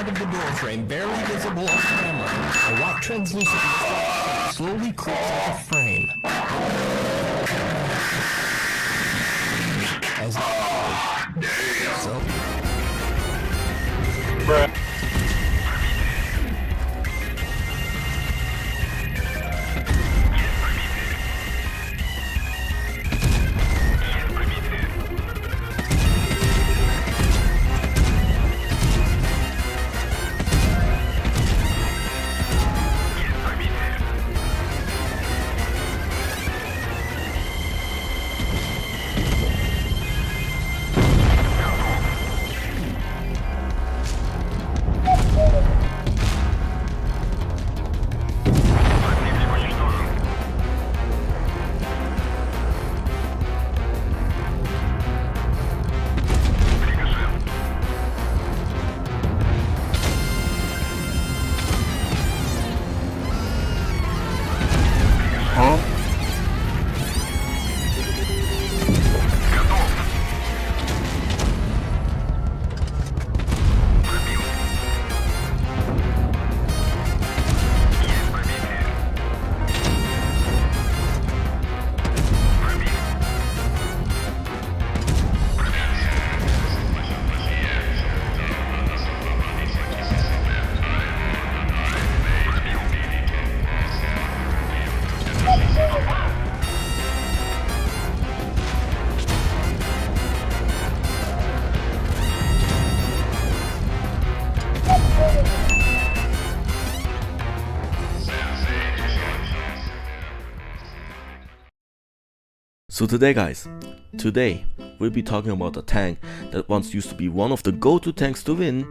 side of the doorframe, barely visible on camera. A white translucent reflection slowly creeps out the frame. As so. Bruh. So today we'll be talking about a tank that once used to be one of the go-to tanks to win,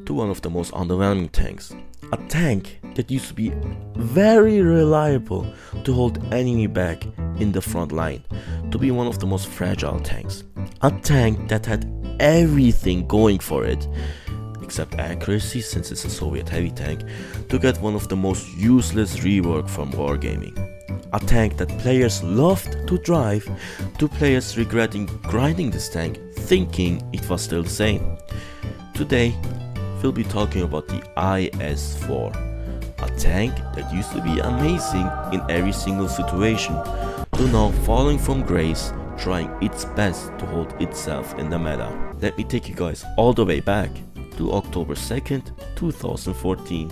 to one of the most underwhelming tanks. A tank that used to be very reliable to hold enemy back in the front line, to be one of the most fragile tanks. A tank that had everything going for it, except accuracy since it's a Soviet heavy tank, to get one of the most useless rework from wargaming. A tank that players loved to drive, to players regretting grinding this tank, thinking it was still the same. Today, we'll be talking about the IS-4, a tank that used to be amazing in every single situation, to now falling from grace, trying its best to hold itself in the meta. Let me take you guys all the way back to October 2nd, 2014.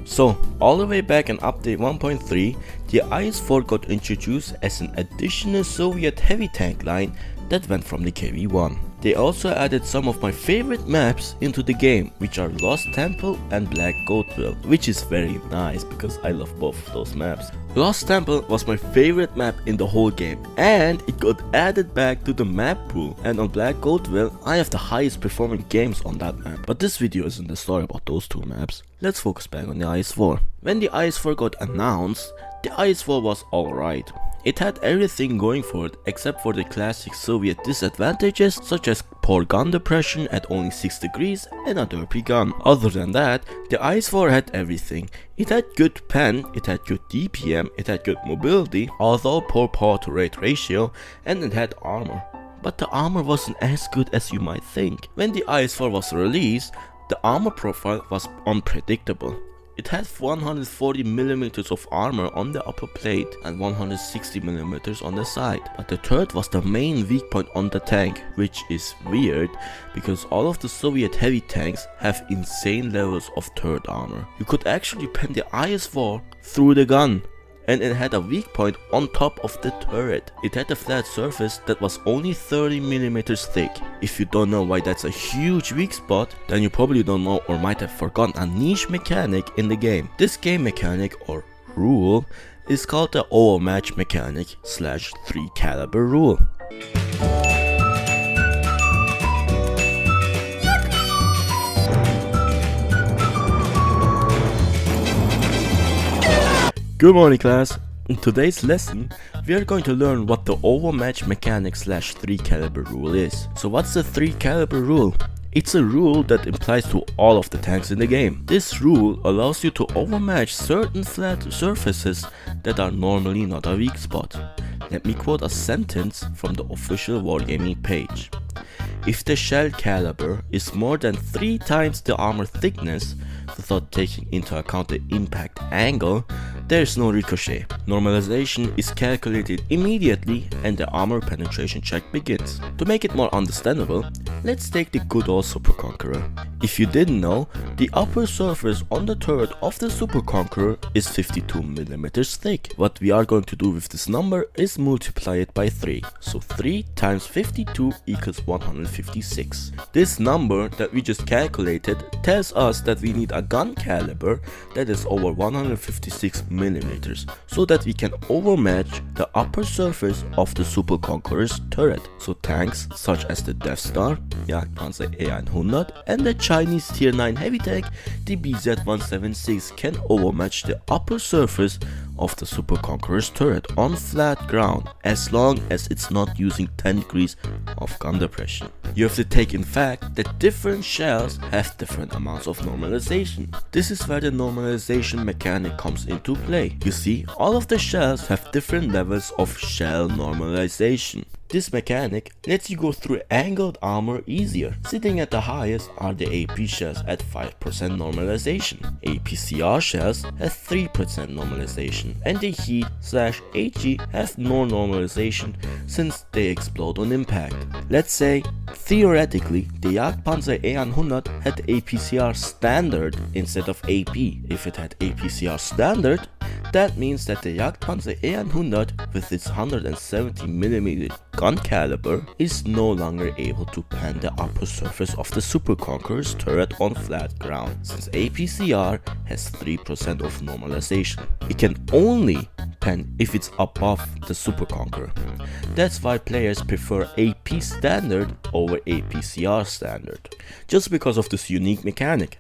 So, all the way back in update 1.3, the IS-4 got introduced as an additional Soviet heavy tank line that went from the KV-1. They also added some of my favorite maps into the game, which are Lost Temple and Black Goatville, which is very nice because I love both of those maps. Lost Temple was my favorite map in the whole game, and it got added back to the map pool, and on Black Goatville I have the highest performing games on that map. But this video isn't the story about those two maps. Let's focus back on the IS-4. When the IS-4 got announced, the IS-4 was alright. It had everything going for it except for the classic Soviet disadvantages such as poor gun depression at only 6 degrees and a derpy gun. Other than that, the IS-4 had everything. It had good pen, it had good DPM, it had good mobility, although poor power to rate ratio, and it had armor. But the armor wasn't as good as you might think. When the IS-4 was released, the armor profile was unpredictable. It had 140mm of armor on the upper plate and 160mm on the side, but the turret was the main weak point on the tank, which is weird because all of the Soviet heavy tanks have insane levels of turret armor. You could actually pen the IS-4 through the gun, and it had a weak point on top of the turret. It had a flat surface that was only 30mm thick. If you don't know why that's a huge weak spot, then you probably don't know or might have forgotten a niche mechanic in the game. This game mechanic or rule is called the overmatch mechanic / 3 caliber rule. Good morning class. In today's lesson, we are going to learn what the overmatch mechanic / 3 caliber rule is. So what's the 3 caliber rule? It's a rule that applies to all of the tanks in the game. This rule allows you to overmatch certain flat surfaces that are normally not a weak spot. Let me quote a sentence from the official wargaming page. if the shell caliber is more than 3 times the armor thickness, without taking into account the impact angle, there is no ricochet. Normalization is calculated immediately and the armor penetration check begins. To make it more understandable, let's take the good old Super Conqueror. If you didn't know, the upper surface on the turret of the Super Conqueror is 52mm thick. What we are going to do with this number is multiply it by 3. So 3 times 52 equals 156. This number that we just calculated tells us that we need a gun caliber that is over 156mm so that we can overmatch the upper surface of the Super Conqueror's turret. So tanks such as the Death Star, Jagdpanzer E100 and the Chinese tier 9 heavy tank, the BZ-176 can overmatch the upper surface of the Super Conqueror's turret on flat ground as long as it's not using 10 degrees of gun depression. You have to take in fact that different shells have different amounts of normalization. This is where the normalization mechanic comes into play. You see, all of the shells have different levels of shell normalization. This mechanic lets you go through angled armor easier. Sitting at the highest are the AP shells at 5% normalization. APCR shells have 3% normalization, and the Heat/HE have no normalization since they explode on impact. Let's say, theoretically, the Jagdpanzer E100 had APCR standard instead of AP. If it had APCR standard, that means that the Jagdpanzer E100 with its 170mm gun caliber is no longer able to pan the upper surface of the Super Conqueror's turret on flat ground, since APCR has 3% of normalization. It can only pan if it's above the Super Conqueror. That's why players prefer AP standard over APCR standard, just because of this unique mechanic.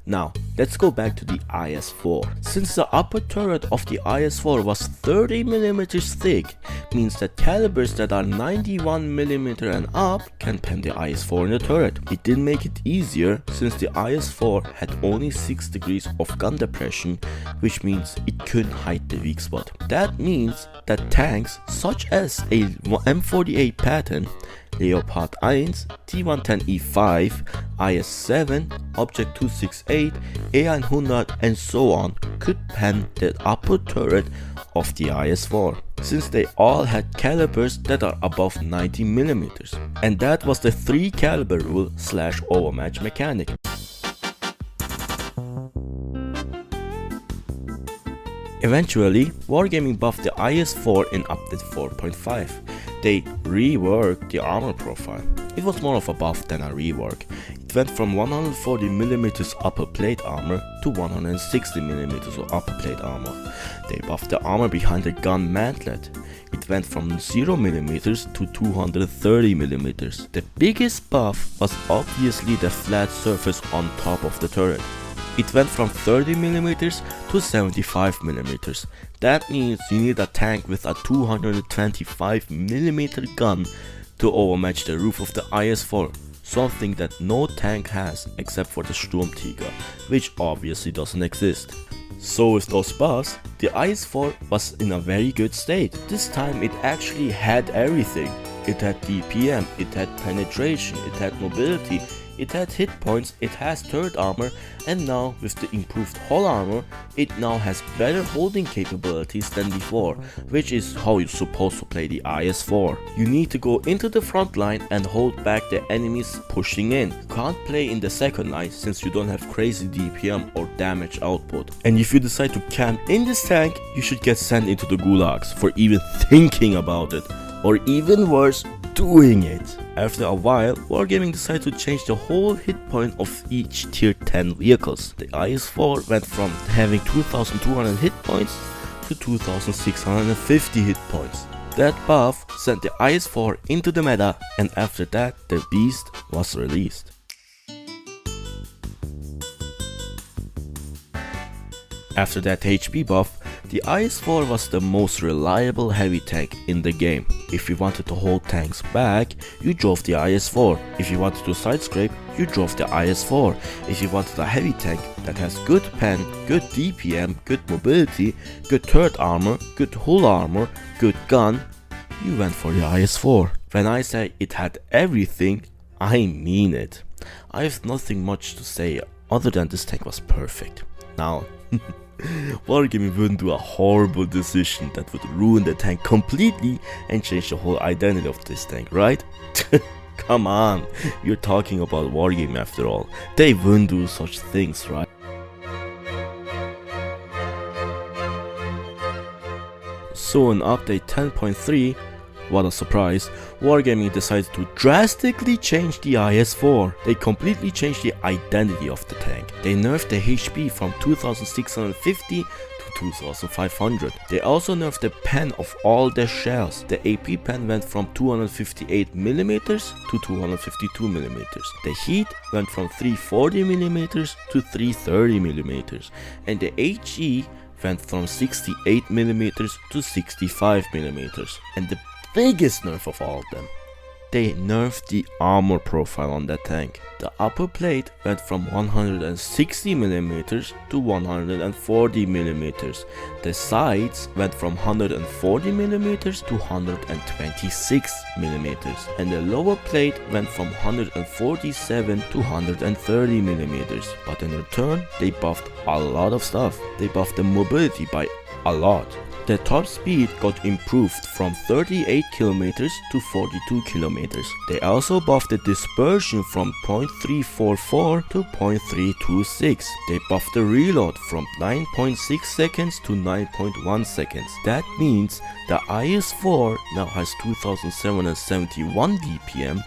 Now, let's go back to the IS-4. Since the upper turret of the IS-4 was 30mm thick, means that calibers that are 91mm and up can pen the IS-4 in the turret. It didn't make it easier since the IS-4 had only 6 degrees of gun depression, which means it couldn't hide the weak spot. That means that tanks such as a M48 Patton, Leopard 1, T110E5, IS-7, Object 268, E100 and so on could pen the upper turret of the IS-4, since they all had calibers that are above 90mm. And that was the 3 caliber rule / overmatch mechanic. Eventually, Wargaming buffed the IS-4 in update 4.5. They reworked the armor profile. It was more of a buff than a rework. It went from 140mm upper plate armor to 160mm of upper plate armor. They buffed the armor behind the gun mantlet. It went from 0mm to 230mm. The biggest buff was obviously the flat surface on top of the turret. It went from 30mm to 75mm. That means you need a tank with a 225mm gun to overmatch the roof of the IS-4, something that no tank has except for the Sturmtiger, which obviously doesn't exist. So with those buffs, the IS-4 was in a very good state. This time it actually had everything. It had DPM, it had penetration, it had mobility, it had hit points, it has turret armor, and now with the improved hull armor, it now has better holding capabilities than before, which is how you're supposed to play the IS-4. You need to go into the front line and hold back the enemies pushing in. You can't play in the second line since you don't have crazy DPM or damage output. And if you decide to camp in this tank, you should get sent into the gulags for even thinking about it, or even worse, doing it. After a while, Wargaming decided to change the whole hit point of each tier 10 vehicles. The IS-4 went from having 2200 hit points to 2650 hit points. That buff sent the IS-4 into the meta, and after that the beast was released. After that HP buff, the IS-4 was the most reliable heavy tank in the game. If you wanted to hold tanks back, you drove the IS-4. If you wanted to side scrape, you drove the IS-4. If you wanted a heavy tank that has good pen, good DPM, good mobility, good turret armor, good hull armor, good gun, you went for the IS-4. When I say it had everything, I mean it. I have nothing much to say other than this tank was perfect. Now, Wargaming wouldn't do a horrible decision that would ruin the tank completely and change the whole identity of this tank, right? Come on, you're talking about Wargaming after all. They wouldn't do such things, right? So in update 10.3, what a surprise, Wargaming decided to drastically change the IS-4. They completely changed the identity of the tank. They nerfed the HP from 2650 to 2500. They also nerfed the pen of all their shells. The AP pen went from 258mm to 252mm. The heat went from 340mm to 330mm. And the HE went from 68mm to 65mm. And the biggest nerf of all of them, they nerfed the armor profile on that tank. The upper plate went from 160mm to 140mm. The sides went from 140mm to 126mm. And the lower plate went from 147 to 130mm. But in return, they buffed a lot of stuff. They buffed the mobility by a lot. The top speed got improved from 38 km to 42 km. They also buffed the dispersion from 0.344 to 0.326. They buffed the reload from 9.6 seconds to 9.1 seconds. That means the IS-4 now has 2771 DPM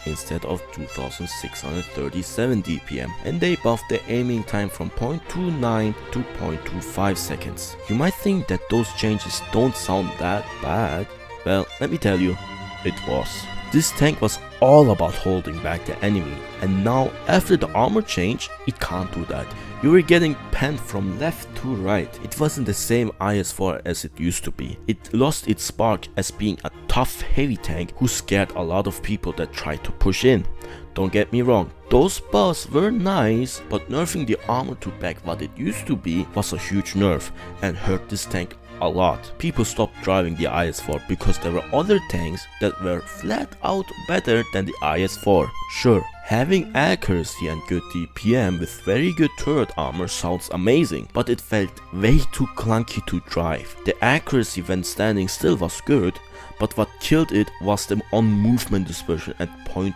instead of 2637 DPM, and they buffed the aiming time from 0.29 to 0.25 seconds. You might think that those changes don't sound that bad. Well, let me tell you, it was. This tank was all about holding back the enemy, and now after the armor change, it can't do that. You were getting penned from left to right. It wasn't the same IS-4 as it used to be. It lost its spark as being a tough heavy tank who scared a lot of people that tried to push in. Don't get me wrong, those buffs were nice, but nerfing the armor to back what it used to be was a huge nerf and hurt this tank a lot. People stopped driving the IS-4 because there were other tanks that were flat out better than the IS-4. Sure, having accuracy and good DPM with very good turret armor sounds amazing, but it felt way too clunky to drive. The accuracy when standing still was good, but what killed it was the on-movement dispersion at 0.2.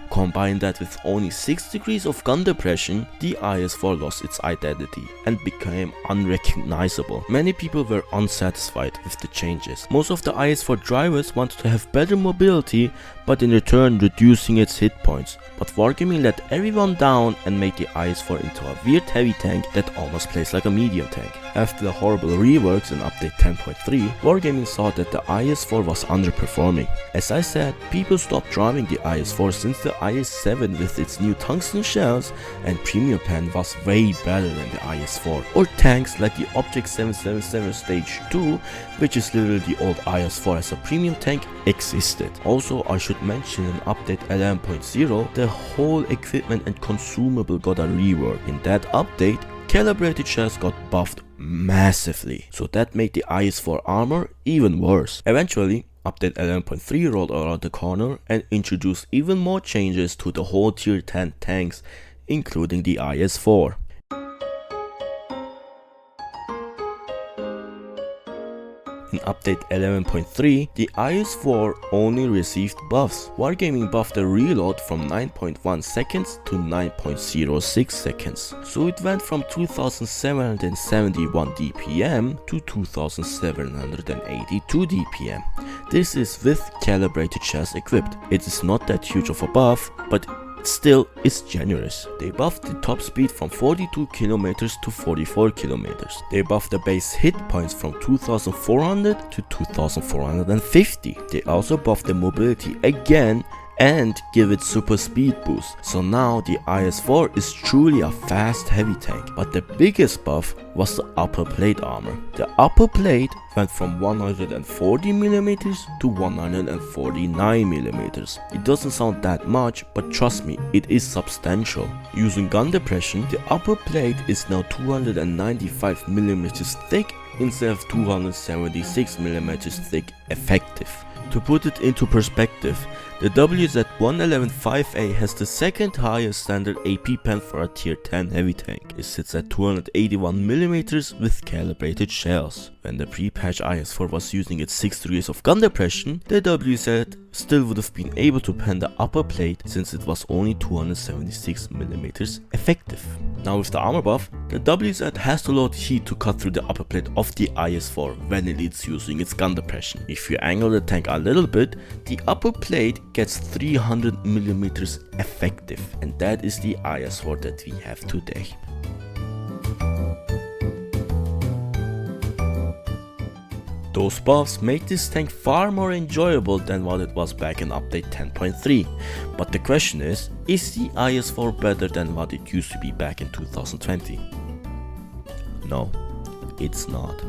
Combine that with only 6 degrees of gun depression, the IS-4 lost its identity and became unrecognizable. Many people were unsatisfied with the changes. Most of the IS-4 drivers wanted to have better mobility, but in return reducing its hit points. But Wargaming let everyone down and made the IS-4 into a weird heavy tank that almost plays like a medium tank. After the horrible reworks in update 10.3, Wargaming saw that the IS-4 was underperforming. As I said, people stopped driving the IS-4 since the IS-7 with its new tungsten shells and premium pen was way better than the IS-4. Or tanks like the Object 777 Stage 2, which is literally the old IS-4 as a premium tank, existed. Also, I should mention in update 11.0, the whole equipment and consumable got a rework. In that update, calibrated shells got buffed massively, so that made the IS-4 armor even worse. Eventually, update 11.3 rolled around the corner and introduced even more changes to the whole tier 10 tanks, including the IS-4. In update 11.3, the IS-4 only received buffs. Wargaming buffed the reload from 9.1 seconds to 9.06 seconds. So it went from 2771 DPM to 2782 DPM. This is with calibrated shells equipped. It is not that huge of a buff, but still it's generous. They buffed the top speed from 42 km to 44 km. They buffed the base hit points from 2400 to 2450. They also buffed the mobility again and give it super speed boost. So now the IS-4 is truly a fast heavy tank. But the biggest buff was the upper plate armor. The upper plate went from 140mm to 149mm. It doesn't sound that much, but trust me, it is substantial. Using gun depression, the upper plate is now 295mm thick instead of 276mm thick effective. To put it into perspective, The WZ-111-5A has the second highest standard AP pen for a tier 10 heavy tank. It sits at 281mm with calibrated shells. When the pre-patch IS-4 was using its 6 degrees of gun depression, the WZ still would have been able to pen the upper plate since it was only 276mm effective. Now with the armor buff, the WZ has to load heat to cut through the upper plate of the IS-4 when it is using its gun depression. If you angle the tank a little bit, the upper plate gets 300mm effective, and that is the IS-4 that we have today. Those buffs make this tank far more enjoyable than what it was back in update 10.3, but the question is the IS-4 better than what it used to be back in 2020? No, it's not.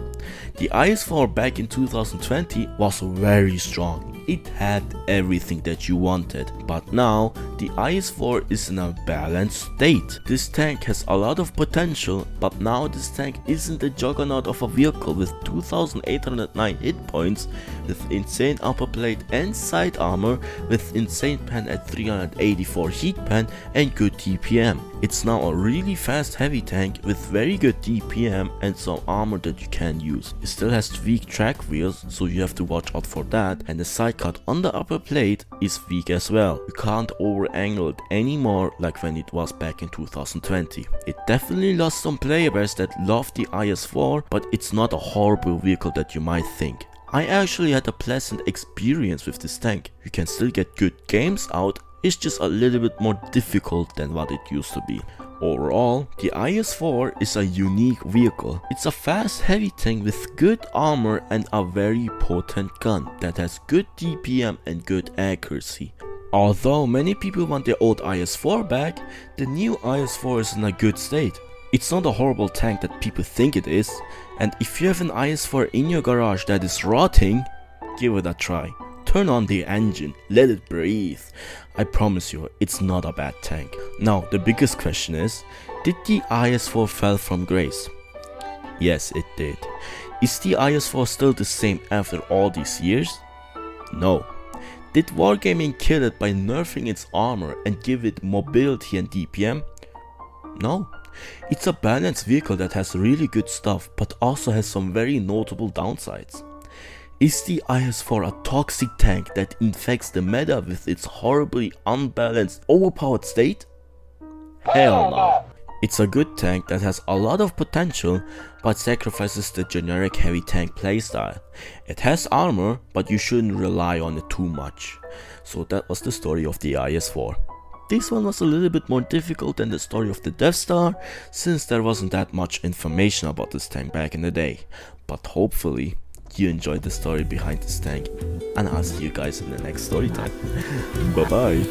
The IS-4 back in 2020 was very strong. It had everything that you wanted, but now the IS-4 is in a balanced state. This tank has a lot of potential, but now this tank isn't a juggernaut of a vehicle with 2809 hit points, with insane upper plate and side armor, with insane pen at 384 heat pen and good DPM. It's now a really fast heavy tank with very good DPM and some armor that you can use. It still has weak track wheels, so you have to watch out for that, and the side cut on the upper plate is weak as well. You can't over angle it anymore like when it was back in 2020. It definitely lost some player base that loved the IS-4, but it's not a horrible vehicle that you might think. I actually had a pleasant experience with this tank. You can still get good games out, it's just a little bit more difficult than what it used to be. Overall, the IS-4 is a unique vehicle. It's a fast heavy tank with good armor and a very potent gun that has good DPM and good accuracy. Although many people want their old IS-4 back, the new IS-4 is in a good state. It's not a horrible tank that people think it is, and if you have an IS-4 in your garage that is rotting, give it a try. Turn on the engine, let it breathe. I promise you, it's not a bad tank. Now, the biggest question is, did the IS-4 fall from grace? Yes, it did. Is the IS-4 still the same after all these years? No. Did Wargaming kill it by nerfing its armor and give it mobility and DPM? No. It's a balanced vehicle that has really good stuff, but also has some very notable downsides. Is the IS-4 a toxic tank that infects the meta with its horribly unbalanced, overpowered state? Hell no. It's a good tank that has a lot of potential, but sacrifices the generic heavy tank playstyle. It has armor, but you shouldn't rely on it too much. So that was the story of the IS-4. This one was a little bit more difficult than the story of the Death Star, since there wasn't that much information about this tank back in the day. But hopefully, you enjoyed the story behind this tank, and I'll see you guys in the next story time. Bye bye.